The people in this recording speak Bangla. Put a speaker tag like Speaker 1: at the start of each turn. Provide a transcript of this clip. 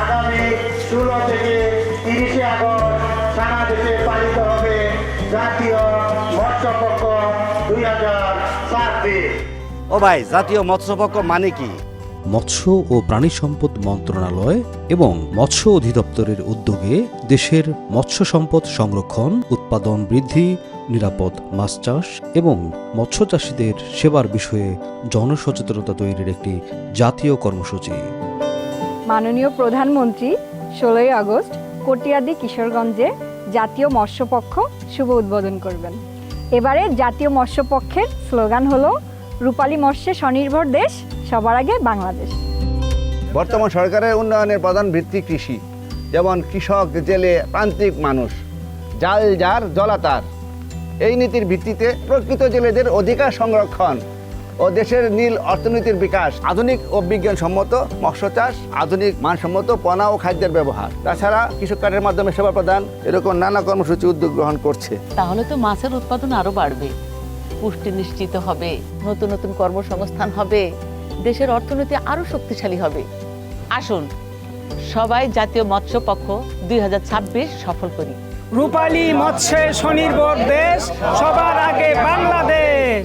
Speaker 1: আগামী 16 থেকে 30 আগস্ট সারা দেশে পালিত হবে জাতীয় মৎস্যপক্ষ 2026।
Speaker 2: ও ভাই, জাতীয় মৎস্যপক্ষ মানে কি?
Speaker 3: মৎস্য ও প্রাণী সম্পদ মন্ত্রণালয় এবং মৎস্য অধিদপ্তরের উদ্যোগে দেশের মৎস্য সম্পদ সংরক্ষণ, উৎপাদন বৃদ্ধি, নিরাপদ মাছ চাষ এবং মৎস্য চাষীদের সেবার বিষয়ে জনসচেতনতা তৈরির একটি জাতীয় কর্মসূচি।
Speaker 4: মাননীয় প্রধানমন্ত্রী 16 আগস্ট কটিয়াদি কিশোরগঞ্জে জাতীয় মৎস্যপক্ষ শুভ উদ্বোধন করবেন। এবারে জাতীয় মৎস্যপক্ষের স্লোগান হলো রূপালী মৎস্যে স্বনির্ভর দেশ, সবার আগে বাংলাদেশ।
Speaker 2: বর্তমান সরকারের উন্নয়নের প্রধান ভিত্তি কৃষি, যেমন কৃষক, জেলে, প্রান্তিক মানুষ, জাল যার জলা তার। এই নীতির ভিত্তিতে প্রকৃত জেলেদের অধিকার সংরক্ষণ ও দেশের নীল অর্থনীতির বিকাশ, আধুনিক ও বিজ্ঞানসম্মত মৎস্য চাষ, আধুনিক মানসম্মত পণা ও খাদ্যের ব্যবহার, তাছাড়া কৃষক কার্ডের মাধ্যমে সেবা প্রদান, এরকম নানা কর্মসূচি উদ্যোগ গ্রহণ করছে।
Speaker 5: তাহলে তো মাছের উৎপাদন আরো বাড়বে, পুষ্টি নিশ্চিত হবে, নতুন নতুন কর্মসংস্থান হবে, দেশের অর্থনীতি আরো শক্তিশালী হবে। আসুন সবাই জাতীয় মৎস্যপক্ষ 2026 সফল করি।
Speaker 6: রূপালী মৎস্যে স্বনির্ভর দেশ, সবার আগে বাংলাদেশ।